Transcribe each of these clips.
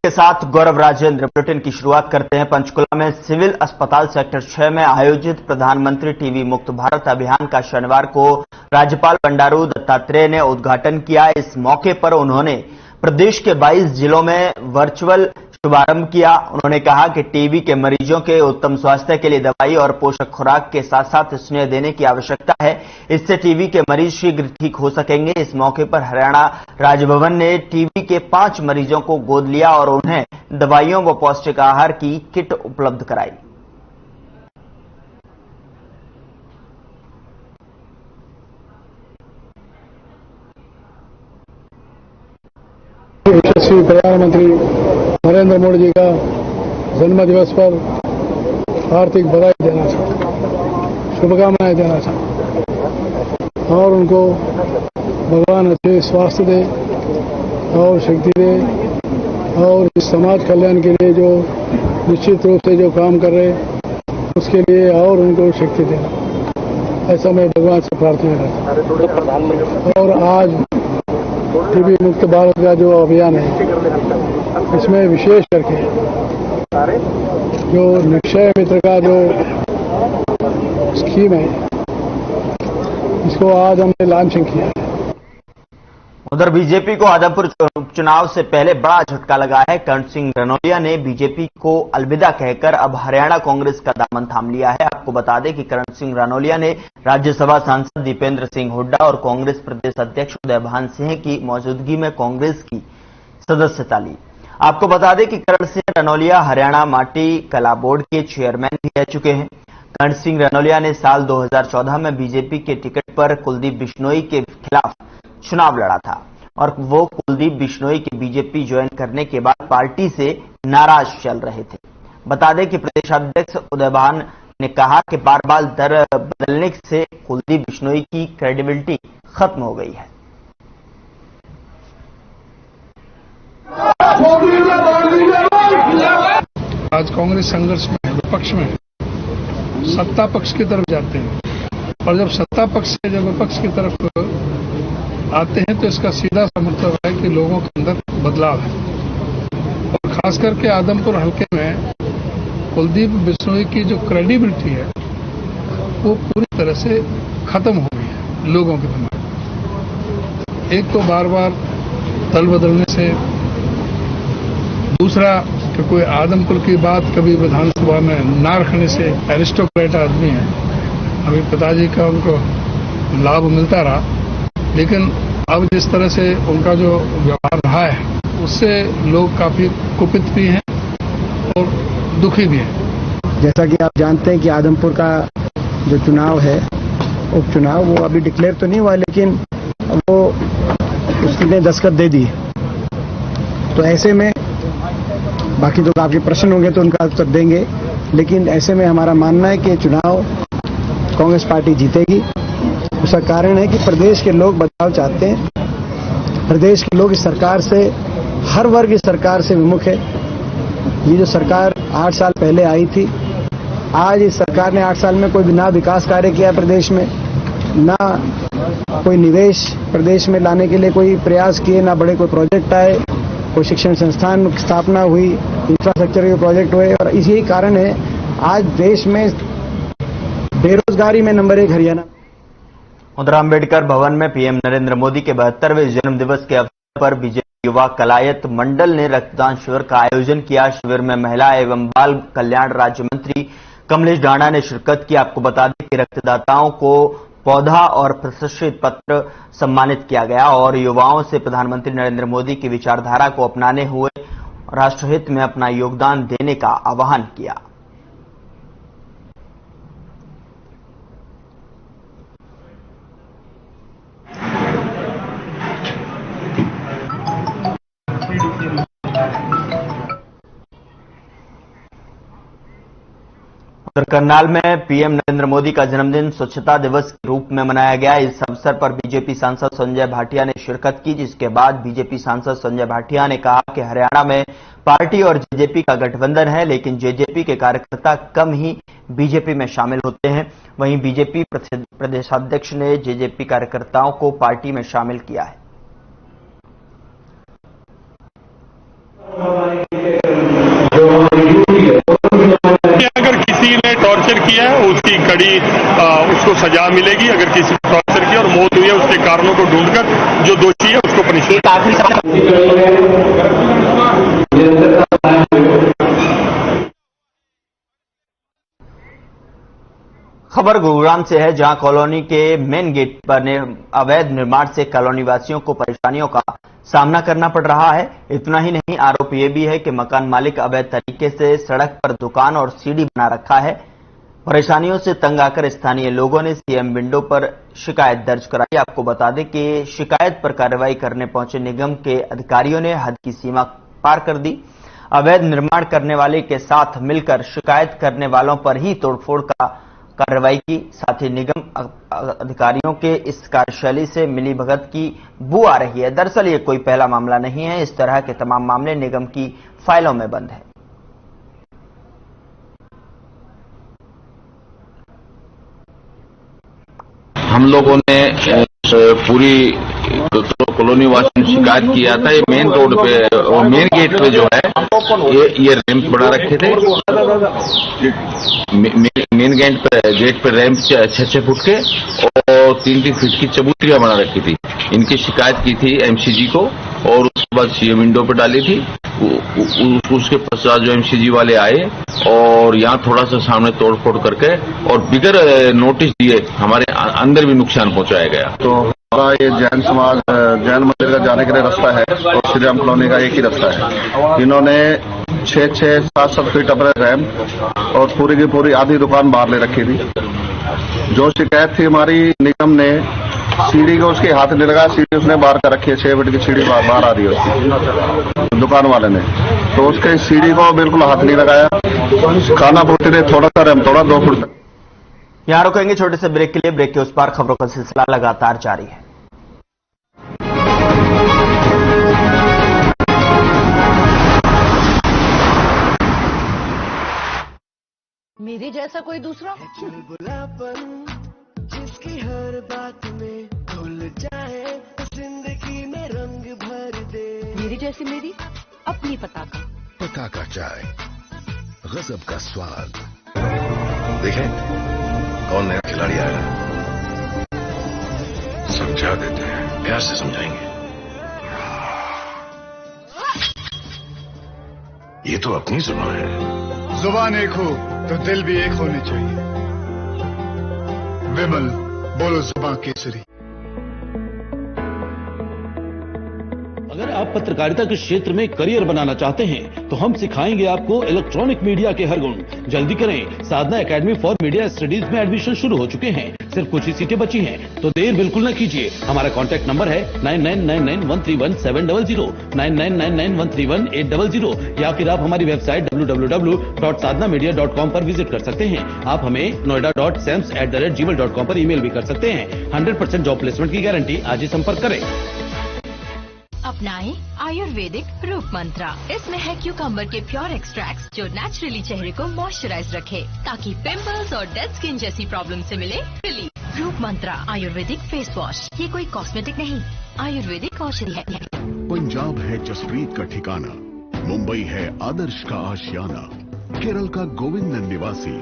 के साथ गौरव राजेंद्र बुलेटिन की शुरुआत करते हैं। पंचकुला में सिविल अस्पताल सेक्टर 6 में आयोजित प्रधानमंत्री टीबी मुक्त भारत अभियान का शनिवार को राज्यपाल बंडारू दत्तात्रेय ने उद्घाटन किया। इस मौके पर उन्होंने प्रदेश के 22 जिलों में वर्चुअल शुभारंभ किया। उन्होंने कहा कि टीबी के मरीजों के उत्तम स्वास्थ्य के लिए दवाई और पोषक खुराक के साथ साथ स्नेह देने की आवश्यकता है। इससे टीबी के मरीज शीघ्र ठीक हो सकेंगे। इस मौके पर हरियाणा राजभवन ने टीबी के 5 मरीजों को गोद लिया और उन्हें दवाइयों व पौष्टिक आहार की किट उपलब्ध कराई। यशस्वी प्रधानमंत्री नरेंद्र मोदी जी का जन्म दिवस पर हार्दिक बधाई देना चाहता हूं, शुभकामनाएं देना चाहता हूं और उनको भगवान अच्छे स्वास्थ्य दे और शक्ति दे और इस समाज कल्याण के लिए जो निश्चित रूप से जो काम कर रहे उसके लिए और उनको शक्ति देना, ऐसा मैं भगवान से प्रार्थना करता हूं। और आज टीबी मुक्त भारत का जो अभियान है इसमें विशेष करके जो निक्षय मित्र का जो स्कीम है इसको आज हमने लॉन्चिंग किया है। उधर बीजेपी को आदमपुर उपचुनाव से पहले बड़ा झटका लगा है। कर्ण सिंह रनौलिया ने बीजेपी को अलविदा कहकर अब हरियाणा कांग्रेस का दामन थाम लिया है। आपको बता दें कि कर्ण सिंह रनौलिया ने राज्यसभा सांसद दीपेंद्र सिंह हुड्डा और कांग्रेस प्रदेश अध्यक्ष उदयभान सिंह की मौजूदगी में कांग्रेस की सदस्यता ली। आपको बता दें कि कर्ण सिंह रनौलिया हरियाणा माटी कला बोर्ड के चेयरमैन भी रह चुके हैं। कर्ण सिंह रनौलिया ने साल 2014 में बीजेपी के टिकट पर कुलदीप बिश्नोई के खिलाफ चुनाव लड़ा था और वो कुलदीप बिश्नोई के बीजेपी ज्वाइन करने के बाद पार्टी से नाराज चल रहे थे। बता दें कि प्रदेशाध्यक्ष उदयभान ने कहा कि बार बार दर बदलने से कुलदीप बिश्नोई की क्रेडिबिलिटी खत्म हो गई है। आज कांग्रेस संघर्ष में विपक्ष में सत्ता पक्ष की तरफ जाते हैं और जब सत्ता पक्ष से जब विपक्ष की तरफ आते हैं तो इसका सीधा सा मतलब है कि लोगों के अंदर बदलाव है। और खास करके आदमपुर हल्के में कुलदीप बिश्नोई की जो क्रेडिबिलिटी है वो पूरी तरह से खत्म हो गई है लोगों के दिमाग में। एक तो बार बार दल बदलने से, दूसरा कि कोई आदमपुर की बात कभी विधानसभा में ना रखने से। एरिस्टोक्रेट आदमी है, अभी पिताजी का उनको लाभ मिलता रहा, लेकिन अब जिस तरह से उनका जो व्यवहार रहा है उससे लोग काफी कुपित भी हैं और दुखी भी हैं। जैसा कि आप जानते हैं कि आदमपुर का जो चुनाव है उपचुनाव वो अभी डिक्लेयर तो नहीं हुआ, लेकिन वो उसने दस्तखत दे दी। तो ऐसे में बाकी तो आपके प्रश्न होंगे तो उनका उत्तर देंगे, लेकिन ऐसे में हमारा मानना है कि चुनाव कांग्रेस पार्टी जीतेगी। उसका कारण है कि प्रदेश के लोग बदलाव चाहते हैं। प्रदेश के लोग इस सरकार से, हर वर्ग इस सरकार से विमुख है। ये जो सरकार 8 साल पहले आई थी, आज इस सरकार ने 8 साल में कोई ना विकास कार्य किया प्रदेश में, ना कोई निवेश प्रदेश में लाने के लिए कोई प्रयास किए, ना बड़े कोई प्रोजेक्ट आए, कोई शिक्षण संस्थान स्थापना हुई, इंफ्रास्ट्रक्चर के प्रोजेक्ट हुए। और इसी कारण है आज देश में बेरोजगारी में नंबर 1 हरियाणा। उधर अम्बेडकर भवन में पीएम नरेंद्र मोदी के 72वें जन्मदिवस के अवसर पर बीजेपी युवा कलायत मंडल ने रक्तदान शिविर का आयोजन किया। शिविर में महिला एवं बाल कल्याण राज्य मंत्री कमलेश ढांडा ने शिरकत की। आपको बता दें कि रक्तदाताओं को पौधा और प्रशस्ति पत्र सम्मानित किया गया और युवाओं से प्रधानमंत्री नरेंद्र मोदी की विचारधारा को अपनाने हुए राष्ट्रहित में अपना योगदान देने का आह्वान किया। करनाल में पीएम नरेंद्र मोदी का जन्मदिन स्वच्छता दिवस के रूप में मनाया गया। इस अवसर पर बीजेपी सांसद संजय भाटिया ने शिरकत की, जिसके बाद बीजेपी सांसद संजय भाटिया ने कहा कि हरियाणा में पार्टी और जेजेपी का गठबंधन है, लेकिन जेजेपी के कार्यकर्ता कम ही बीजेपी में शामिल होते हैं। वहीं बीजेपी प्रदेशाध्यक्ष ने जेजेपी कार्यकर्ताओं को पार्टी में शामिल किया है। सजा मिलेगी अगर किसी ऑफिसर की और मौत हुई है उसके कारणों को ढूंढकर जो दोषी है उसको पनिश। खबर गुरुग्राम से है, जहां कॉलोनी के मेन गेट पर अवैध निर्माण से कॉलोनी वासियों को परेशानियों का सामना करना पड़ रहा है। इतना ही नहीं, आरोप यह भी है कि मकान मालिक अवैध तरीके से सड़क पर दुकान और सीढ़ी बना रखा है। परेशानियों से तंग आकर स्थानीय लोगों ने सीएम विंडो पर शिकायत दर्ज कराई। आपको बता दें कि शिकायत पर कार्रवाई करने पहुंचे निगम के अधिकारियों ने हद की सीमा पार कर दी। अवैध निर्माण करने वाले के साथ मिलकर शिकायत करने वालों पर ही तोड़फोड़ का कार्रवाई की। साथ ही निगम अधिकारियों के इस कार्यशैली से मिली भगत की बू आ रही है। दरअसल ये कोई पहला मामला नहीं है, इस तरह के तमाम मामले निगम की फाइलों में बंद है। हम लोगों ने पूरी कॉलोनी वासियों ने शिकायत किया था। ये मेन रोड पे और मेन गेट पे जो है ये रैंप बना रखे थे। मेन गेट पे रैंप 6-6 फुट के और 3-3 फीट की चबूतरियां बना रखी थी। इनकी शिकायत की थी एमसीजी को और उसके बाद सीएम विंडो पे डाली थी। उसके पश्चात जो एमसीजी वाले आए और यहाँ थोड़ा सा सामने तोड़फोड़ करके और बिगर नोटिस दिए हमारे अंदर भी नुकसान पहुंचाया गया। तो हमारा ये जैन समाज जैन मंदिर का जाने के लिए रास्ता है और श्री राम कॉलोनी का एक ही रास्ता है। इन्होंने 6-6, 7-7 फीट अपने रैंप और पूरी की पूरी आधी दुकान बाहर ले रखी थी। जो शिकायत थी हमारी, निगम ने सीढ़ी को उसके हाथ नहीं लगाया, सीढ़ी उसने बाहर कर रखी है। 6 फीट की सीढ़ी बाहर आ रही है उसकी, दुकान वाले ने तो उसके सीढ़ी को बिल्कुल हाथ नहीं लगाया। खाना पूर्ति ने थोड़ा सा रैंप तोड़ा 2 फुट। यहां रुकेंगे छोटे से ब्रेक के लिए। ब्रेक के उस पार खबरों का सिलसिला लगातार जारी है। मेरे जैसा कोई दूसरा जिसकी हर बात में खुल जाए, जिंदगी में रंग भर दे। मेरी जैसी मेरी अपनी पताका चाय, गजब का स्वाद। देखें कौन नया खिलाड़ी आया है, समझा देते हैं, प्यार से समझाएंगे। ये तो अपनी जुबान है। जुबान एक हो तो दिल भी एक होने चाहिए। विमल, बोलो जुबान केसरी। अगर आप पत्रकारिता के क्षेत्र में करियर बनाना चाहते हैं तो हम सिखाएंगे आपको इलेक्ट्रॉनिक मीडिया के हर गुण। जल्दी करें, साधना एकेडमी फॉर मीडिया स्टडीज में एडमिशन शुरू हो चुके हैं। सिर्फ कुछ ही सीटें बची हैं, तो देर बिल्कुल न कीजिए। हमारा कॉन्टैक्ट नंबर है 9999131700, 9999131800, या फिर आप हमारी वेबसाइट www.sadhnamedia.com पर विजिट कर सकते हैं। आप हमें noida.sams@gmail.com पर ईमेल भी कर सकते हैं। 100% जॉब प्लेसमेंट की गारंटी। आज ही संपर्क करें। अपनाएं आयुर्वेदिक रूप मंत्रा। इसमें है क्यूकम्बर के प्योर एक्सट्रैक्ट जो नेचुरली चेहरे को मॉइस्चराइज रखे, ताकि पिंपल्स और डेड स्किन जैसी प्रॉब्लम से मिले रिलीफ। रूप मंत्रा आयुर्वेदिक फेस वॉश, ये कोई कॉस्मेटिक नहीं, आयुर्वेदिक औषधि है। पंजाब है जसप्रीत का ठिकाना, मुंबई है आदर्श का आशियाना, केरल का गोविंद निवासी,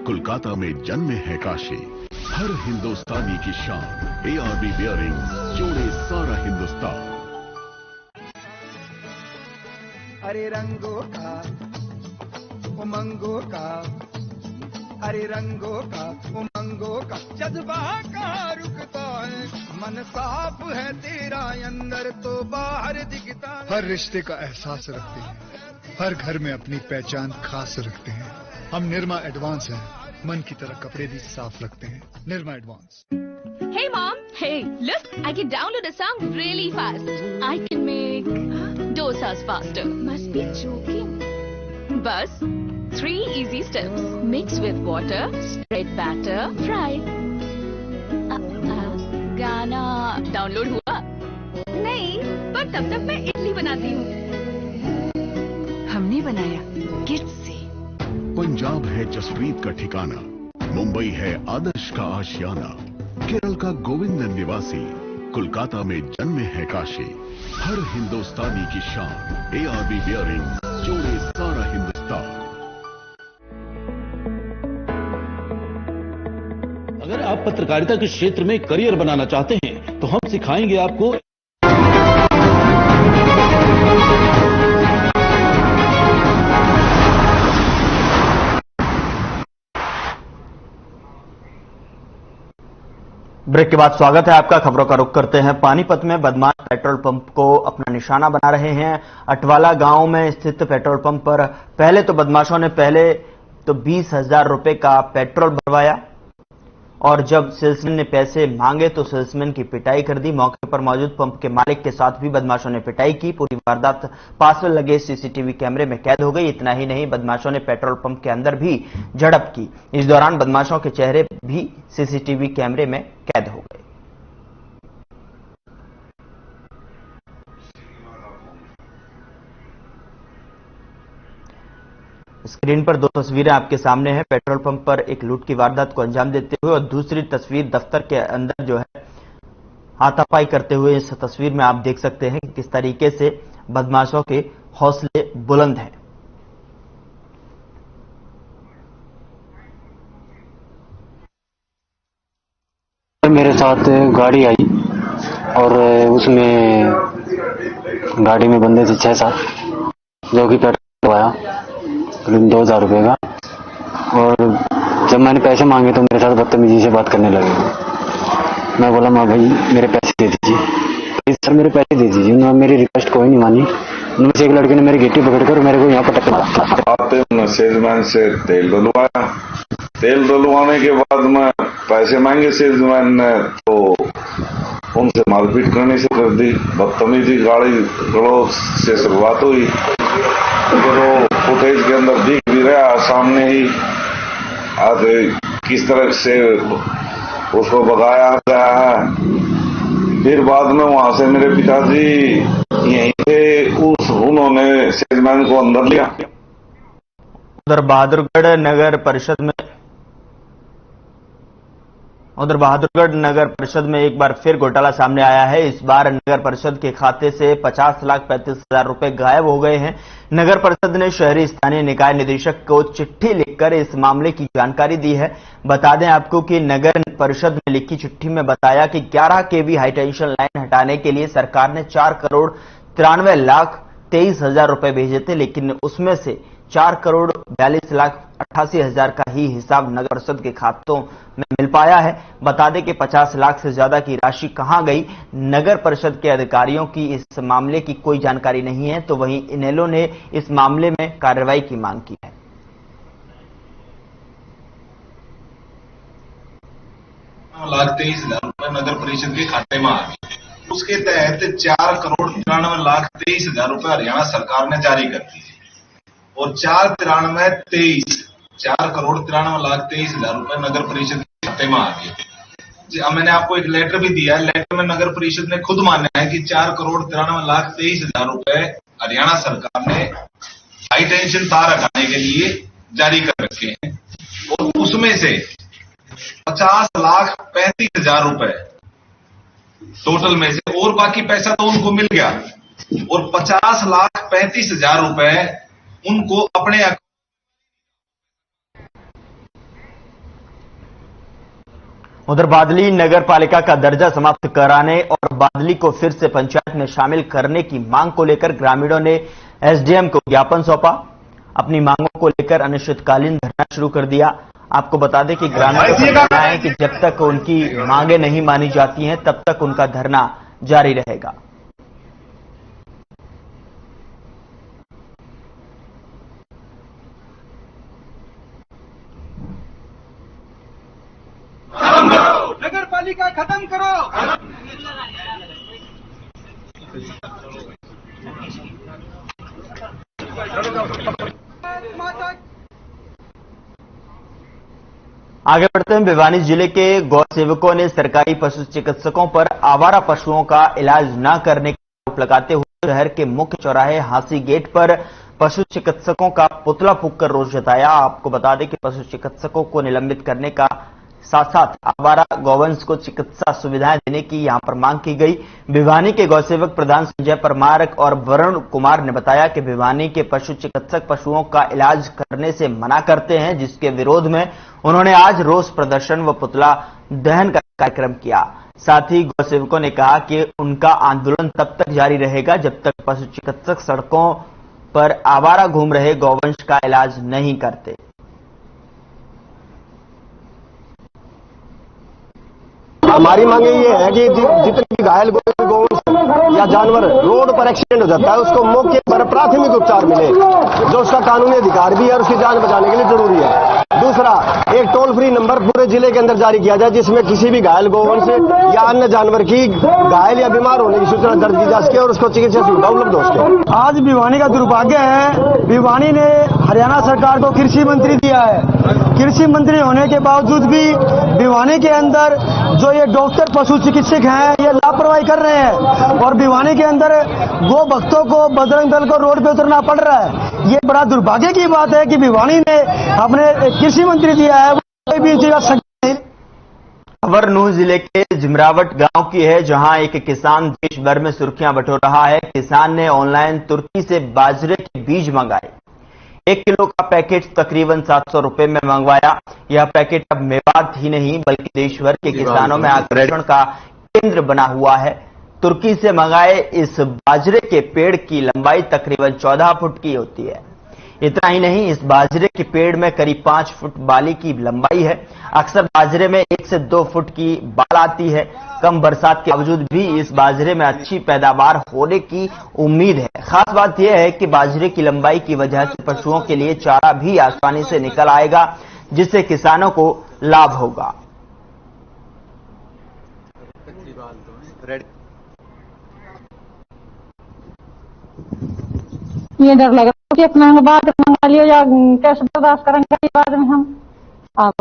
कोलकाता में जन्मे है काशी। हर हिंदुस्तानी की शान, ARB बियरिंग्स जोड़े सारा हिंदुस्तान। अरे रंगों का उमंगों का, अरे रंगों का उमंगों का जज्बा कहाँ रुकता है। मन साफ है तेरा अंदर तो बाहर दिखता है। हर रिश्ते का एहसास रखते हैं, हर घर में अपनी पहचान खास रखते हैं। हम निर्मा एडवांस हैं, मन की तरह कपड़े भी साफ रखते हैं। Nirma advance. Hey mom, hey, look, I can download a song really fast. I can make dosas faster. Must be joking. Bus, 3 easy steps. Mix with water, spread batter, fry. गाना डाउनलोड हुआ? नहीं, पर तब तक मैं इडली बनाती हूँ। हमने बनाया किड्स से। पंजाब है जसप्रीत का ठिकाना, मुंबई है आदर्श का आशियाना, केरल का गोविंद निवासी, कोलकाता में जन्मे है काशी। हर हिंदुस्तानी की शान, ARB बियरिंग्स जोड़े सारा हिंदुस्तान। अगर आप आप पत्रकारिता के क्षेत्र में करियर बनाना चाहते हैं तो हम सिखाएंगे आपको ब्रेक के बाद स्वागत है आपका। खबरों का रुख करते हैं। पानीपत में बदमाश पेट्रोल पंप को अपना निशाना बना रहे हैं। अटवाला गांव में स्थित पेट्रोल पंप पर पहले तो बदमाशों ने 20,000 रुपए का पेट्रोल भरवाया और जब सेल्समैन ने पैसे मांगे तो सेल्समैन की पिटाई कर दी। मौके पर मौजूद पंप के मालिक के साथ भी बदमाशों ने पिटाई की। पूरी वारदात पास में लगे सीसीटीवी कैमरे में कैद हो गई। इतना ही नहीं, बदमाशों ने पेट्रोल पंप के अंदर भी झड़प की। इस दौरान बदमाशों के चेहरे भी सीसीटीवी कैमरे में कैद हो गए। स्क्रीन पर दो तस्वीरें आपके सामने हैं। पेट्रोल पंप पर एक लूट की वारदात को अंजाम देते हुए और दूसरी तस्वीर दफ्तर के अंदर जो है हाथापाई करते हुए। इस तस्वीर में आप देख सकते हैं कि किस तरीके से बदमाशों के हौसले बुलंद हैं। मेरे साथ गाड़ी आई और उसमें गाड़ी में बंदे थे 6-7 जो कि पेट्रोल आया 2,000 रुपये का। और जब मैंने पैसे मांगे तो मेरे साथ बदतमीजी से बात करने लगे। मैं बोला माँ भाई मेरे पैसे दे दीजिए, सर मेरे पैसे दे दीजिए। उन्होंने मेरी रिक्वेस्ट कोई नहीं मानी। उनमें से एक लड़के ने मेरी गिट्टी पकड़कर मेरे को यहाँ पर टक्कर मारा। आते उन्होंने सेल्समैन से तेल डलवाया। तेल डलवाने के बाद में पैसे मांगे सेल्समैन ने तो उनसे मारपीट करनी शुरू कर दी। बदतमीजी गाड़ी गड़ों से शुरुआत हुई। फिर वो फुटेज के अंदर दिख भी रहा सामने ही आज किस तरह से उसको भगाया गया है। फिर बाद में वहां से मेरे पिताजी यहीं थे, उन्होंने सेल्समैन को अंदर लिया। उधर बहादुरगढ़ नगर परिषद में एक बार फिर घोटाला सामने आया है। इस बार नगर परिषद के खाते से 50,35,000 रुपए गायब हो गए हैं। नगर परिषद ने शहरी स्थानीय निकाय निदेशक को चिट्ठी लिखकर इस मामले की जानकारी दी है। बता दें आपको कि नगर परिषद ने लिखी चिट्ठी में बताया कि 11 केवी हाई टेंशन लाइन हटाने के लिए सरकार ने 4,93,23,000 रुपए भेजे थे, लेकिन उसमें से 4,42,88,000 का ही हिसाब नगर परिषद के खातों में मिल पाया है। बता दें कि 50 लाख से ज्यादा की राशि कहां गई, नगर परिषद के अधिकारियों की इस मामले की कोई जानकारी नहीं है। तो वहीं इनेलो ने इस मामले में कार्रवाई की मांग की है। ₹1,23,000 नगर परिषद के खाते में आ गए। उसके तहत 4,93,23,000 रुपए हरियाणा सरकार ने जारी कर दिए और 4,93,23,000 रुपए नगर परिषद के खाते में आ गए। मैंने आपको एक लेटर भी दिया है। लेटर में नगर परिषद ने खुद माना है कि 4,93,23,000 रुपए हरियाणा सरकार ने हाई टेंशन तार हटाने के लिए जारी कर रखे हैं और उसमें से 50,35,000 रुपए टोटल में से, और बाकी पैसा तो उनको मिल गया और 50,35,000 रुपए उनको अपने उधर बादली नगर पालिका का दर्जा समाप्त कराने और बादली को फिर से पंचायत में शामिल करने की मांग को लेकर ग्रामीणों ने एसडीएम को ज्ञापन सौंपा। अपनी मांगों को लेकर अनिश्चितकालीन धरना शुरू कर दिया। आपको बता दें कि ग्रामीणों का कहना है कि जब तक उनकी मांगे नहीं मानी जाती हैं तब तक उनका धरना जारी रहेगा। नगर पालिका खत्म करो। आगे बढ़ते हैं। भिवानी जिले के गौ सेवकों ने सरकारी पशु चिकित्सकों पर आवारा पशुओं का इलाज न करने का आरोप लगाते हुए शहर के मुख्य चौराहे हांसी गेट पर पशु चिकित्सकों का पुतला फूंककर रोष जताया। आपको बता दें कि पशु चिकित्सकों को निलंबित करने का साथ साथ आवारा गौवंश को चिकित्सा सुविधाएं देने की यहां पर मांग की गई। भिवानी के गौसेवक प्रधान संजय परमार और वरुण कुमार ने बताया कि भिवानी के पशु चिकित्सक पशुओं का इलाज करने से मना करते हैं, जिसके विरोध में उन्होंने आज रोष प्रदर्शन व पुतला दहन का कार्यक्रम किया। साथ ही गौसेवकों ने कहा कि उनका आंदोलन तब तक जारी रहेगा जब तक पशु चिकित्सक सड़कों पर आवारा घूम रहे गौवंश का इलाज नहीं करते। हमारी मांग ये है कि जितने घायल गौवंश या जानवर रोड पर एक्सीडेंट हो जाता है उसको मौके पर प्राथमिक उपचार मिले, जो उसका कानूनी अधिकार भी है और उसकी जान बचाने के लिए जरूरी है। दूसरा, एक टोल फ्री नंबर पूरे जिले के अंदर जारी किया जाए जिसमें किसी भी घायल गौवंश या अन्य जानवर की घायल या बीमार होने की सूचना दर्ज की जा सके और उसको चिकित्सा सुविधा उपलब्ध हो सके। आज भिवानी का दुर्भाग्य है, भिवानी ने हरियाणा सरकार को कृषि मंत्री दिया है। कृषि मंत्री होने के बावजूद भी भिवानी के अंदर जो ये डॉक्टर पशु चिकित्सक हैं ये लापरवाही कर रहे हैं और भिवानी के अंदर गो भक्तों को बजरंग दल को रोड पे उतरना पड़ रहा है। ये बड़ा दुर्भाग्य की बात है कि भिवानी ने अपने कृषि मंत्री दिया है, कोई भी खबर नूंह जिले के जिमरावट गांव की है, जहां एक किसान देश भर में सुर्खियां बटोर रहा है। किसान ने ऑनलाइन तुर्की से बाजरे के बीज मंगाए। 1 किलो का पैकेट तकरीबन 700 रुपए में मंगवाया। यह पैकेट अब मेवात ही नहीं बल्कि देश भर के किसानों में आकर्षण का केंद्र बना हुआ है। तुर्की से मंगाए इस बाजरे के पेड़ की लंबाई तकरीबन 14 फुट की होती है। इतना ही नहीं, इस बाजरे के पेड़ में करीब 5 फुट बाली की लंबाई है। अक्सर बाजरे में 1 से 2 फुट की बाल आती है। कम बरसात के बावजूद भी इस बाजरे में अच्छी पैदावार होने की उम्मीद है। खास बात यह है कि बाजरे की लंबाई की वजह से पशुओं के लिए चारा भी आसानी से निकल आएगा, जिससे किसानों को लाभ होगा। ये डर लग रहा है कि एक महीने बाद मंगा लियो या कैसे बर्दाश्त करेंगे। बाद में हम अब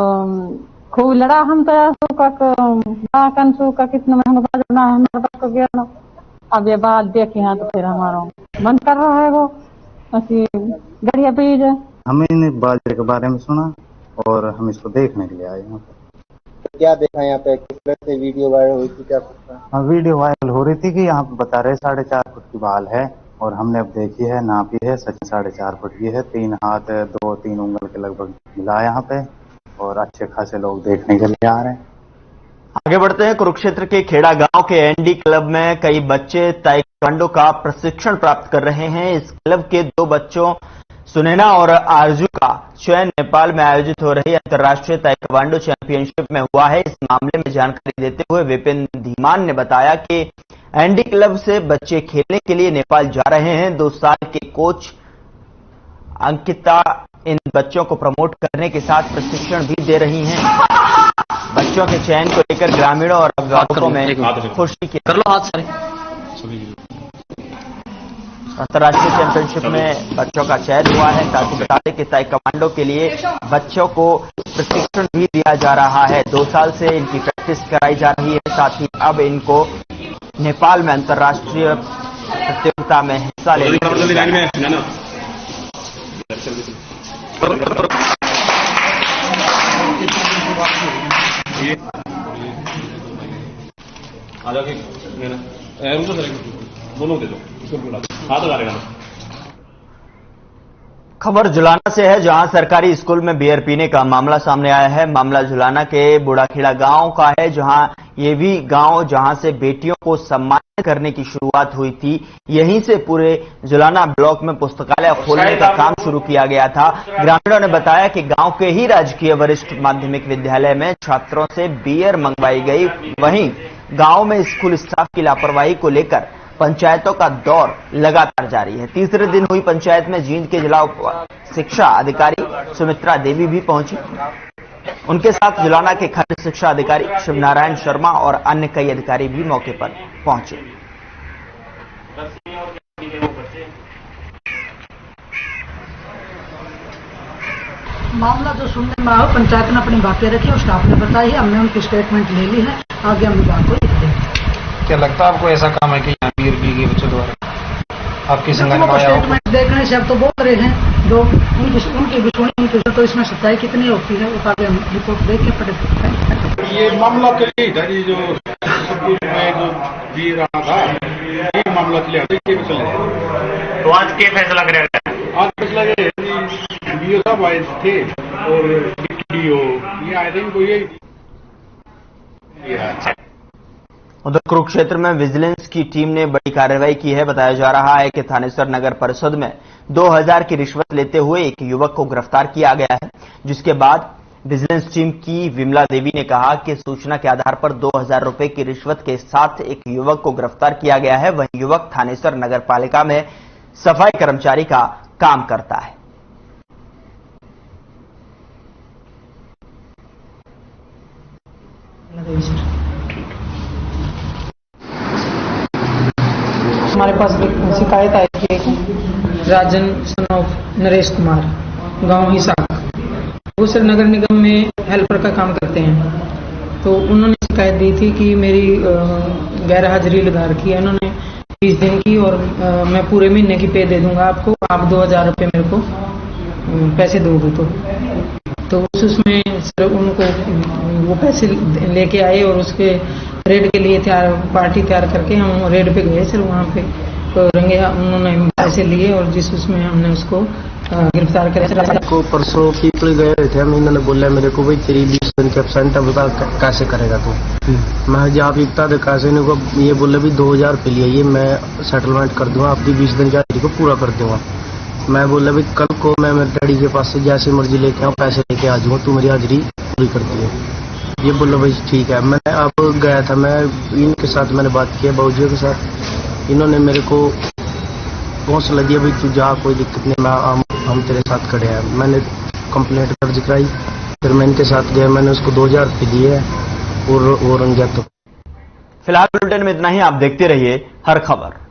खूब लड़ा हम तो का कितना महंगा बाजना है हमारे पास को गया ना। अब ये बात देखे हैं तो फिर हमारा मन कर रहा है वो ऐसी गड़िया बीज है। हमने बाजरे के बारे में सुना और हम इसको देखने के लिए आए यहाँ पे। क्या देखा यहाँ पे, किस तरह से वीडियो वायरल हुई थी, क्या पता? हाँ, वीडियो वायरल हो रही थी कि यहाँ पे बता रहे 4.5 फुट की बाल है और हमने अब देखी है, नापी है, सच 4.5 फुट की है। 3 हाथ 2-3 उंगल के लगभग मिला यहाँ पे और अच्छे खासे लोग देखने के लिए आ रहे हैं। आगे बढ़ते हैं। कुरुक्षेत्र के खेड़ा गांव के एनडी क्लब में कई बच्चे ताइक्वांडो का प्रशिक्षण प्राप्त कर रहे हैं। इस क्लब के 2 बच्चों सुनैना और आरजू का चयन नेपाल में आयोजित हो रही अंतर्राष्ट्रीय ताइक्वांडो चैंपियनशिप में हुआ है। इस मामले में जानकारी देते हुए विपिन धीमान ने बताया कि एनडी क्लब से बच्चे खेलने के लिए नेपाल जा रहे हैं। 2 साल के कोच अंकिता इन बच्चों को प्रमोट करने के साथ प्रशिक्षण भी दे रही हैं। बच्चों के चयन को लेकर ग्रामीणों और अभिभावकों में खुशी की अंतर्राष्ट्रीय चैंपियनशिप में बच्चों का चयन हुआ है। साथ ही बता दें कि ताइक्वांडो के लिए बच्चों को प्रशिक्षण भी दिया जा रहा है। 2 साल से इनकी प्रैक्टिस कराई जा रही है। साथ ही अब इनको नेपाल में अंतर्राष्ट्रीय प्रतियोगिता में हिस्सा लेने खबर जुलाना से है, जहां सरकारी स्कूल में बियर पीने का मामला सामने आया है। मामला जुलाना के बुढ़ाखेड़ा गांव का है, जहां ये भी गांव जहां से बेटियों को सम्मानित करने की शुरुआत हुई थी। यहीं से पूरे जुलाना ब्लॉक में पुस्तकालय खोलने का काम शुरू किया गया था। ग्रामीणों ने बताया कि गांव के ही राजकीय वरिष्ठ माध्यमिक विद्यालय में छात्रों से बियर मंगवाई गई। वहीं गांव में स्कूल स्टाफ की लापरवाही को लेकर पंचायतों का दौर लगातार जारी है। तीसरे दिन हुई पंचायत में जींद के जिला शिक्षा अधिकारी सुमित्रा देवी भी पहुंची। उनके साथ जुलाना के खंड शिक्षा अधिकारी शिवनारायण शर्मा और अन्य कई अधिकारी भी मौके पर पहुंचे। मामला जो सुनने में आया, पंचायत ने अपनी बातें रखी और स्टाफ ने बताई है। हमने उनकी स्टेटमेंट ले ली है, आगे हम बात को लिखते हैं। क्या लगता है आपको ऐसा काम है कि यहाँ बियर पी गई बच्चों द्वारा? आपकी स्टेटमेंट देखने से अब तो बोल रहे हैं जो उनकी विश्वसनीय तो इसमें सच्चाई कितनी होती है वो आगे हम रिपोर्ट देख के पड़े। ये मामला के लिए था जी, जो में जो दे रहा था ये मामला के लिए तो आज क्या फैसला करेगा? आज फैसला ये वीडियो साहब आए थे और वीडियो ये आई थिंक ये उधर कुरुक्षेत्र में विजिलेंस की टीम ने बड़ी कार्रवाई की है। बताया जा रहा है कि थानेसर नगर परिषद में 2000 की रिश्वत लेते हुए एक युवक को गिरफ्तार किया गया है, जिसके बाद विजिलेंस टीम की विमला देवी ने कहा कि सूचना के आधार पर 2000 रुपए की रिश्वत के साथ एक युवक को गिरफ्तार किया गया है। वहीं युवक थानेसर नगर पालिका में सफाई कर्मचारी का काम करता है। हमारे पास एक शिकायत आई कि एक राजन सन ऑफ नरेश कुमार गांव हिसार वो सर नगर निगम में हेल्पर का काम करते हैं। तो उन्होंने शिकायत दी थी कि मेरी गैर हाजिरी लगा रखी है उन्होंने 20 दिन की और मैं पूरे महीने की पे दे दूंगा आपको, आप 2000 रुपये मेरे को पैसे दोगे तो उसमें सर उनको वो पैसे लेके आए और उसके रेड के लिए पार्टी तैयार करके हम रेड पे गए सर। वहाँ पे तो रंगे उन्होंने पैसे लिए और जिस उसमें हमने उसको गिरफ्तार किया। को परसों पीपल गए थे हम, इन्होंने बोला मेरे को भाई तेरी 20 दिन के एब्सेंट है, बता कैसे करेगा तू? मैं जब आप इतना दे कैसे इनको ये बोले भी 2000 रुपये लिए ये मैं सेटलमेंट कर दूंगा, आपकी 20 दिन की हाजिरी को पूरा कर दूंगा। मैं बोला भाई कल को मैं मेरे डैडी के पास से जैसे मर्जी लेके आऊँ पैसे लेके आ जाऊँगा, तू मेरी हाजिरी पूरी कर दी है। ये बोला भाई ठीक है। मैं अब गया था, मैं इनके साथ मैंने बात किया बाबूजी के साथ, इन्होंने मेरे को हौसला दिया भाई तू जा कोई दिक्कत नहीं, मैं हम तेरे साथ खड़े हैं। मैंने कंप्लेंट दर्ज कराई, फिर मैं इनके साथ गया, मैंने उसको 2000 रुपये दिए और रंग गया। तो फिलहाल बुलेटिन में इतना ही। आप देखते रहिए हर खबर।